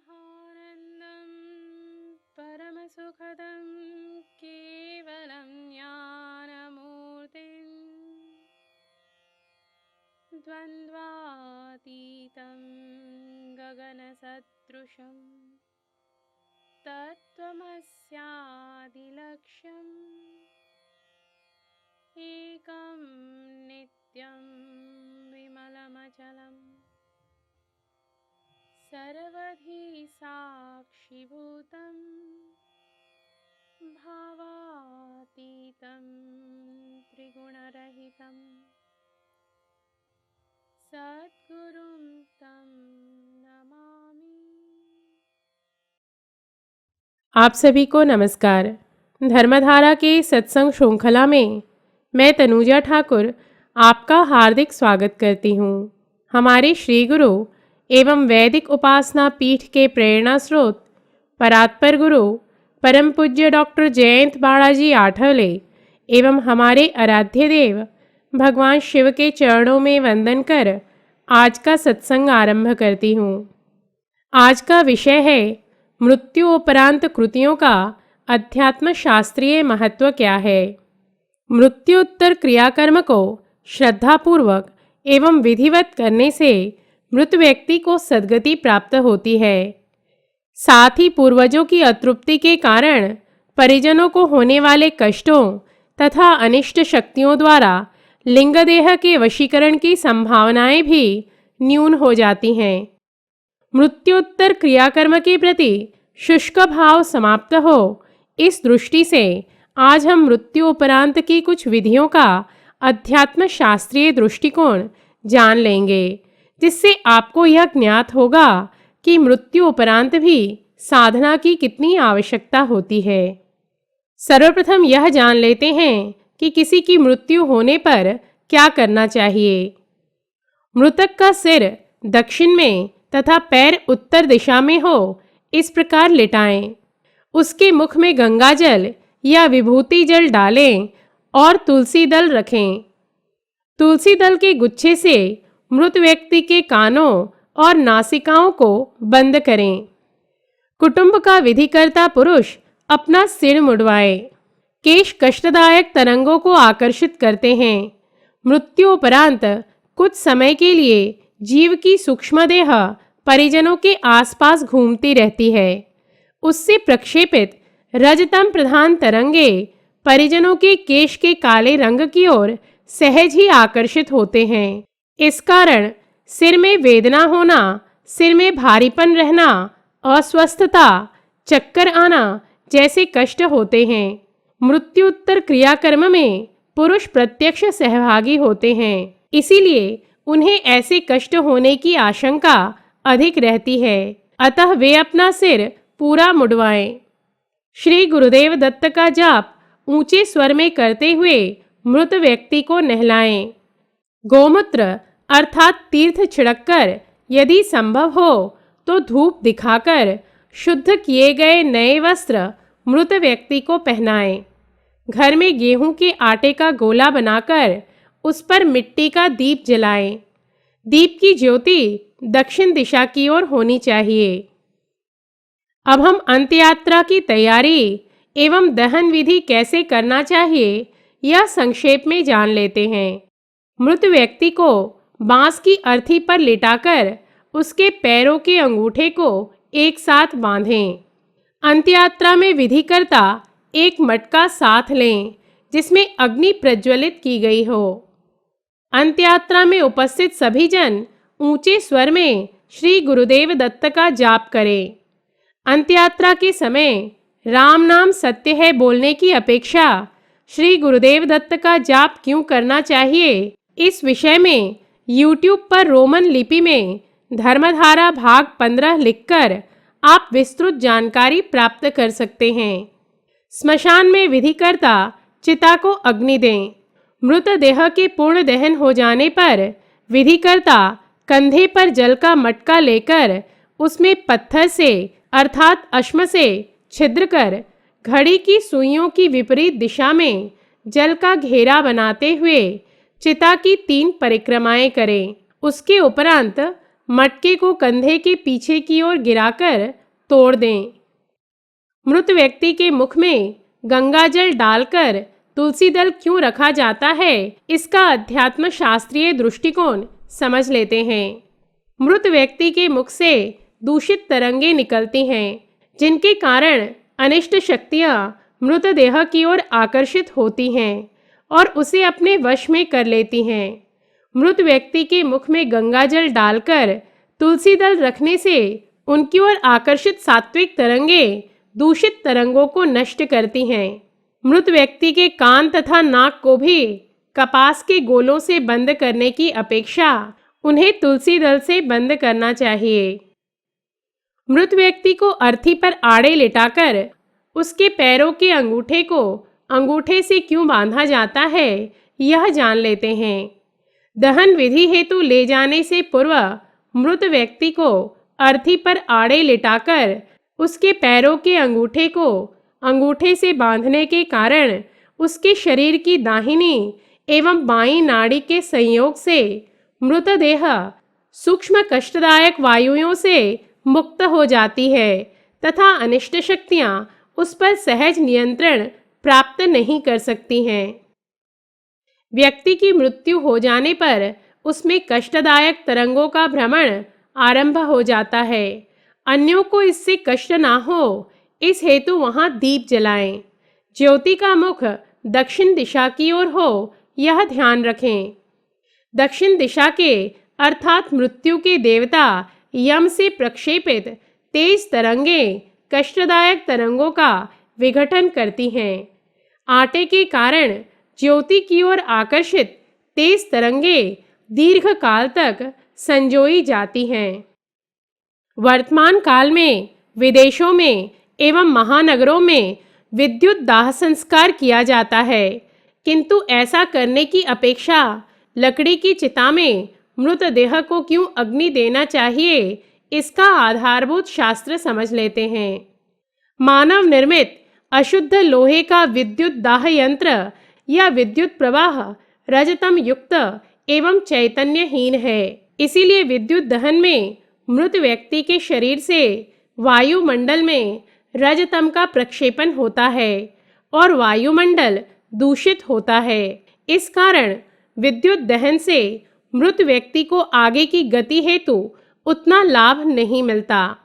ब्रह्मानन्दं परमसुखदं केवलं ज्ञानमूर्तिं द्वन्द्वातीतं गगनसदृशं तत्त्वमस्यादिलक्ष्यम् एकं नित्यं विमलमचलम् सर्वधी साक्षिभूतं भावातीतं त्रिगुणरहितं सद्गुरुं तं नमामि। आप सभी को नमस्कार। धर्मधारा के सत्संग श्रृंखला में मैं तनुजा ठाकुर आपका हार्दिक स्वागत करती हूँ। हमारे श्री गुरु एवं वैदिक उपासना पीठ के प्रेरणा स्रोत परात्पर गुरु परम पूज्य डॉक्टर जयंत बालाजी आठवले एवं हमारे आराध्य देव भगवान शिव के चरणों में वंदन कर आज का सत्संग आरंभ करती हूँ। आज का विषय है मृत्यु उपरांत कृतियों का अध्यात्म शास्त्रीय महत्व क्या है। मृत्युत्तर क्रियाकर्म को श्रद्धापूर्वक एवं विधिवत करने से मृत व्यक्ति को सद्गति प्राप्त होती है। साथ ही पूर्वजों की अतृप्ति के कारण परिजनों को होने वाले कष्टों तथा अनिष्ट शक्तियों द्वारा लिंगदेह के वशीकरण की संभावनाएं भी न्यून हो जाती हैं। मृत्युत्तर क्रियाकर्म के प्रति शुष्क भाव समाप्त हो, इस दृष्टि से आज हम मृत्यु उपरांत की कुछ विधियों का अध्यात्म शास्त्रीय दृष्टिकोण जान लेंगे, जिससे आपको यह ज्ञात होगा कि मृत्यु उपरांत भी साधना की कितनी आवश्यकता होती है। सर्वप्रथम यह जान लेते हैं कि किसी की मृत्यु होने पर क्या करना चाहिए। मृतक का सिर दक्षिण में तथा पैर उत्तर दिशा में हो, इस प्रकार लिटाएं। उसके मुख में गंगा जल या विभूति जल डालें और तुलसी दल रखें। तुलसी दल के गुच्छे से मृत व्यक्ति के कानों और नासिकाओं को बंद करें। कुटुंब का विधिकर्ता पुरुष अपना सिर मुड़वाए। केश कष्टदायक तरंगों को आकर्षित करते हैं। मृत्यु उपरांत कुछ समय के लिए जीव की सूक्ष्म देह परिजनों के आसपास घूमती रहती है। उससे प्रक्षेपित रजतम प्रधान तरंगे परिजनों के केश के काले रंग की ओर सहज ही आकर्षित होते हैं। इस कारण सिर में वेदना होना, सिर में भारीपन रहना, अस्वस्थता, चक्कर आना जैसे कष्ट होते हैं। मृत्युत्तर क्रियाकर्म में पुरुष प्रत्यक्ष सहभागी होते हैं, इसीलिए उन्हें ऐसे कष्ट होने की आशंका अधिक रहती है। अतः वे अपना सिर पूरा मुड़वाएं। श्री गुरुदेव दत्त का जाप ऊंचे स्वर में करते हुए मृत व्यक्ति को नहलाएं। गोमूत्र अर्थात तीर्थ छिड़ककर यदि संभव हो तो धूप दिखाकर शुद्ध किए गए नए वस्त्र मृत व्यक्ति को पहनाएं। घर में गेहूं के आटे का गोला बनाकर उस पर मिट्टी का दीप जलाएं। दीप की ज्योति दक्षिण दिशा की ओर होनी चाहिए। अब हम अंत्ययात्रा की तैयारी एवं दहन विधि कैसे करना चाहिए यह संक्षेप में जान लेते हैं। मृत व्यक्ति को बांस की अर्थी पर लिटाकर उसके पैरों के अंगूठे को एक साथ बांधें। अंत्ययात्रा में विधिकर्ता एक मटका साथ लें जिसमें अग्नि प्रज्वलित की गई हो। अंत्ययात्रा में उपस्थित सभी जन ऊंचे स्वर में श्री गुरुदेव दत्त का जाप करें। अंत्ययात्रा के समय राम नाम सत्य है बोलने की अपेक्षा श्री गुरुदेव दत्त का जाप क्यों करना चाहिए, इस विषय में YouTube पर रोमन लिपि में धर्मधारा भाग 15 लिखकर आप विस्तृत जानकारी प्राप्त कर सकते हैं। स्मशान में विधिकर्ता चिता को अग्नि दें। मृतदेह के पूर्ण दहन हो जाने पर विधिकर्ता कंधे पर जल का मटका लेकर उसमें पत्थर से अर्थात अश्म से छिद्र कर घड़ी की सुइयों की विपरीत दिशा में जल का घेरा बनाते हुए चिता की 3 परिक्रमाएं करें। उसके उपरांत मटके को कंधे के पीछे की ओर गिराकर तोड़ दें। मृत व्यक्ति के मुख में गंगा जल डालकर तुलसी दल क्यों रखा जाता है, इसका अध्यात्म शास्त्रीय दृष्टिकोण समझ लेते हैं। मृत व्यक्ति के मुख से दूषित तरंगे निकलती हैं, जिनके कारण अनिष्ट शक्तियां मृतदेह की ओर आकर्षित होती हैं और उसे अपने वश में कर लेती हैं। मृत व्यक्ति के मुख में गंगा जल डालकर तुलसी दल रखने से उनकी ओर आकर्षित सात्विक तरंगे दूषित तरंगों को नष्ट करती हैं। मृत व्यक्ति के कान तथा नाक को भी कपास के गोलों से बंद करने की अपेक्षा उन्हें तुलसी दल से बंद करना चाहिए। मृत व्यक्ति को अर्थी पर आड़े लिटाकर उसके पैरों के अंगूठे को अंगूठे से क्यों बांधा जाता है, यह जान लेते हैं। दहन विधि हेतु ले जाने से पूर्व मृत व्यक्ति को अर्थी पर आड़े लिटाकर उसके पैरों के अंगूठे को अंगूठे से बांधने के कारण उसके शरीर की दाहिनी एवं बाईं नाड़ी के संयोग से मृतदेह सूक्ष्म कष्टदायक वायुओं से मुक्त हो जाती है तथा अनिष्ट शक्तियां उस पर सहज नियंत्रण प्राप्त नहीं कर सकती हैं। व्यक्ति की मृत्यु हो जाने पर उसमें कष्टदायक तरंगों का भ्रमण आरंभ हो जाता है। अन्यों को इससे कष्ट ना हो, इस हेतु वहां दीप जलाएं। ज्योति का मुख दक्षिण दिशा की ओर हो, यह ध्यान रखें। दक्षिण दिशा के अर्थात मृत्यु के देवता यम से प्रक्षेपित तेज तरंगे कष्टदायक तरंगों का विघटन करती हैं। आटे के कारण ज्योति की ओर आकर्षित तेज तरंगे दीर्घ काल तक संजोई जाती हैं। वर्तमान काल में विदेशों में एवं महानगरों में विद्युत दाह संस्कार किया जाता है, किंतु ऐसा करने की अपेक्षा लकड़ी की चिता में मृतदेह को क्यों अग्नि देना चाहिए, इसका आधारभूत शास्त्र समझ लेते हैं। मानव निर्मित अशुद्ध लोहे का विद्युत दाह यंत्र या विद्युत प्रवाह रजतम युक्त एवं चैतन्यहीन है। इसीलिए विद्युत दहन में मृत व्यक्ति के शरीर से वायुमंडल में रजतम का प्रक्षेपण होता है और वायुमंडल दूषित होता है। इस कारण विद्युत दहन से मृत व्यक्ति को आगे की गति हेतु उतना लाभ नहीं मिलता।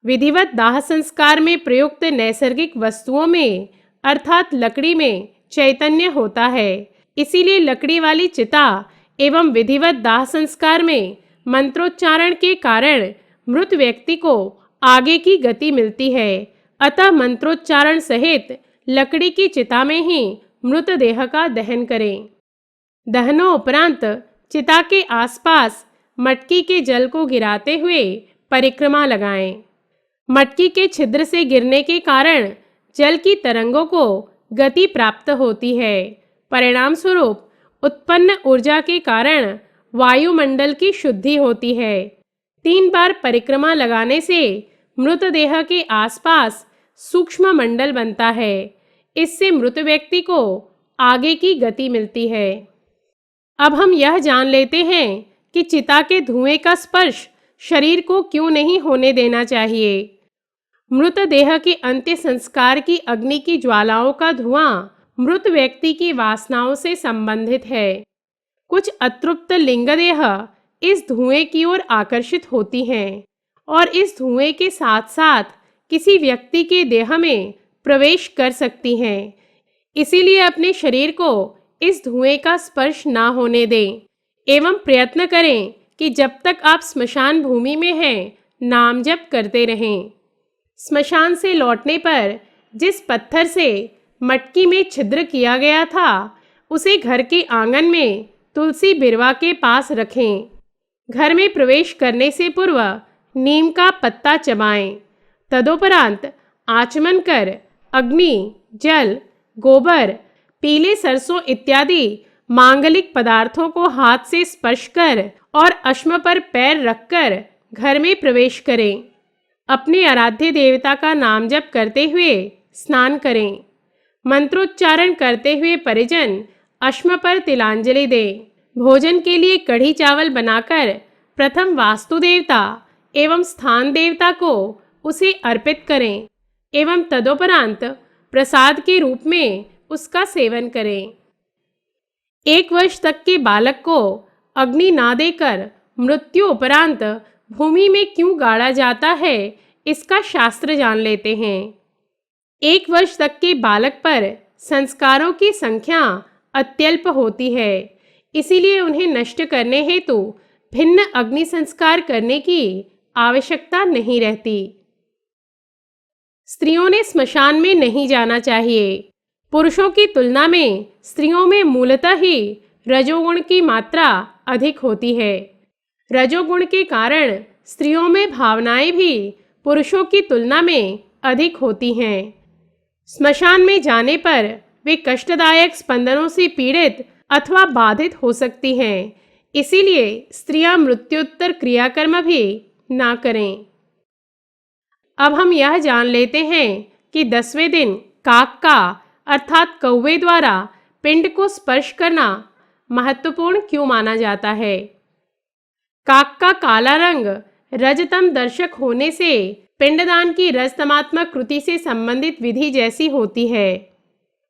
विधिवत दाह संस्कार में प्रयुक्त नैसर्गिक वस्तुओं में अर्थात लकड़ी में चैतन्य होता है। इसीलिए लकड़ी वाली चिता एवं विधिवत दाह संस्कार में मंत्रोच्चारण के कारण मृत व्यक्ति को आगे की गति मिलती है। अतः मंत्रोच्चारण सहित लकड़ी की चिता में ही मृतदेह का दहन करें। दहनोपरांत चिता के आसपास मटकी के जल को गिराते हुए परिक्रमा लगाएं। मटकी के छिद्र से गिरने के कारण जल की तरंगों को गति प्राप्त होती है। परिणाम स्वरूप उत्पन्न ऊर्जा के कारण वायुमंडल की शुद्धि होती है। 3 बार परिक्रमा लगाने से मृतदेह के आसपास सूक्ष्म मंडल बनता है। इससे मृत व्यक्ति को आगे की गति मिलती है। अब हम यह जान लेते हैं कि चिता के धुएं का स्पर्श शरीर को क्यों नहीं होने देना चाहिए। मृतदेह के अंत्य संस्कार की अग्नि की ज्वालाओं का धुआं मृत व्यक्ति की वासनाओं से संबंधित है। कुछ अतृप्त लिंगदेह इस धुएं की ओर आकर्षित होती हैं और इस धुएं के साथ साथ किसी व्यक्ति के देह में प्रवेश कर सकती हैं। इसीलिए अपने शरीर को इस धुएं का स्पर्श ना होने दें एवं प्रयत्न करें कि जब तक आप स्मशान भूमि में हैं, नाम जप करते रहें। स्मशान से लौटने पर जिस पत्थर से मटकी में छिद्र किया गया था, उसे घर के आंगन में तुलसी बिरवा के पास रखें। घर में प्रवेश करने से पूर्व नीम का पत्ता चबाएं। तदोपरांत आचमन कर अग्नि, जल, गोबर, पीले सरसों इत्यादि मांगलिक पदार्थों को हाथ से स्पर्श कर और अश्म पर पैर रखकर घर में प्रवेश करें। अपने आराध्य देवता का नाम जप करते हुए स्नान करें। मंत्रोच्चारण करते हुए परिजन अश्म पर तिलांजलि दें। भोजन के लिए कढ़ी चावल बनाकर प्रथम वास्तु देवता एवं स्थान देवता को उसे अर्पित करें एवं तदोपरांत प्रसाद के रूप में उसका सेवन करें। 1 वर्ष तक के बालक को अग्नि ना देकर मृत्यु उपरांत भूमि में क्यों गाड़ा जाता है, इसका शास्त्र जान लेते हैं। 1 वर्ष तक के बालक पर संस्कारों की संख्या अत्यल्प होती है, इसीलिए उन्हें नष्ट करने हेतु भिन्न अग्नि संस्कार करने की आवश्यकता नहीं रहती। स्त्रियों ने स्मशान में नहीं जाना चाहिए। पुरुषों की तुलना में स्त्रियों में मूलतः ही रजोगुण की मात्रा अधिक होती है। रजोगुण के कारण स्त्रियों में भावनाएं भी पुरुषों की तुलना में अधिक होती हैं। स्मशान में जाने पर वे कष्टदायक स्पंदनों से पीड़ित अथवा बाधित हो सकती हैं, इसीलिए स्त्रियां मृत्युत्तर क्रियाकर्म भी ना करें। अब हम यह जान लेते हैं कि 10वें दिन काक का अर्थात कौवे द्वारा पिंड को स्पर्श करना महत्वपूर्ण क्यों माना जाता है। काक का काला रंग रजतम दर्शक होने से पिंडदान की रजतमात्मक कृति से संबंधित विधि जैसी होती है।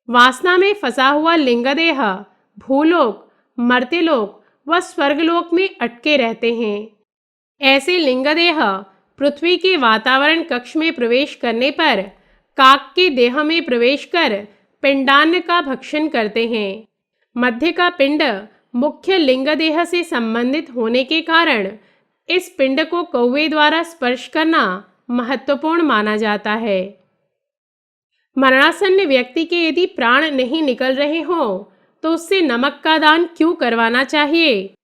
वासना में फंसा हुआ लिंगदेह भूलोक, मर्त्यलोक व स्वर्गलोक में अटके रहते हैं। ऐसे लिंगदेह पृथ्वी के वातावरण कक्ष में प्रवेश करने पर काक के देह में प्रवेश कर पिंडान्न का भक्षण करते हैं। मध्य का पिंड मुख्य लिंगदेह से संबंधित होने के कारण इस पिंड को कौवे द्वारा स्पर्श करना महत्वपूर्ण माना जाता है। मरणासन्न व्यक्ति के यदि प्राण नहीं निकल रहे हों तो उससे नमक का दान क्यों करवाना चाहिए।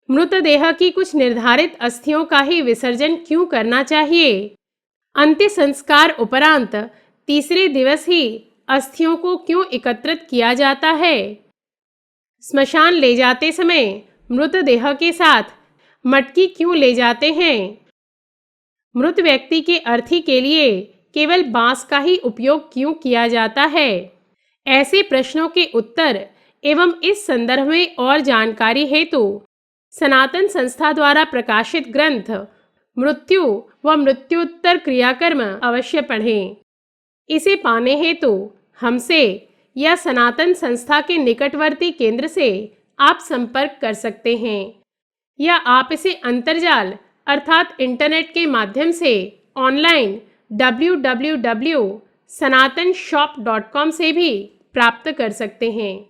मृतदेह की कुछ निर्धारित अस्थियों का ही विसर्जन क्यों करना चाहिए। अंत्य संस्कार उपरांत तीसरे दिवस ही अस्थियों को क्यों एकत्रित किया जाता है। स्मशान ले जाते समय मृतदेह के साथ मटकी क्यों ले जाते हैं। मृत व्यक्ति के अर्थी के लिए केवल बांस का ही उपयोग क्यों किया जाता है। ऐसे प्रश्नों के उत्तर एवं इस संदर्भ में और जानकारी हेतु सनातन संस्था द्वारा प्रकाशित ग्रंथ मृत्यु व मृत्युत्तर क्रियाकर्म अवश्य पढ़ें। इसे पाने हेतु हमसे या सनातन संस्था के निकटवर्ती केंद्र से आप संपर्क कर सकते हैं, या आप इसे अंतर्जाल अर्थात इंटरनेट के माध्यम से ऑनलाइन www.sanatanshop.com से भी प्राप्त कर सकते हैं।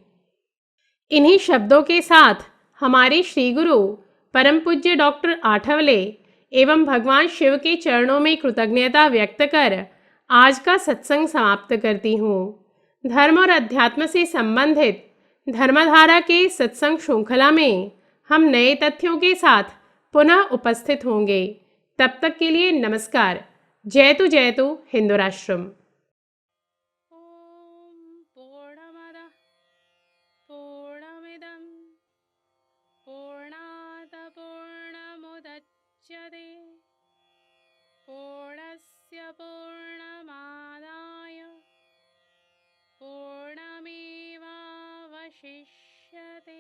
इन्हीं शब्दों के साथ हमारे श्री गुरु परम पूज्य डॉक्टर आठवले एवं भगवान शिव के चरणों में कृतज्ञता व्यक्त कर आज का सत्संग समाप्त करती हूँ। धर्म और अध्यात्म से संबंधित धर्मधारा के सत्संग श्रृंखला में हम नए तथ्यों के साथ पुनः उपस्थित होंगे। तब तक के लिए नमस्कार। जयतु हिंदू राष्ट्रम। पूर्णमदः पूर्णमिदं पूर्णात् पूर्णमुदच्यते पूर्णस्य पूर्णमादाय पूर्णमेवावशिष्यते।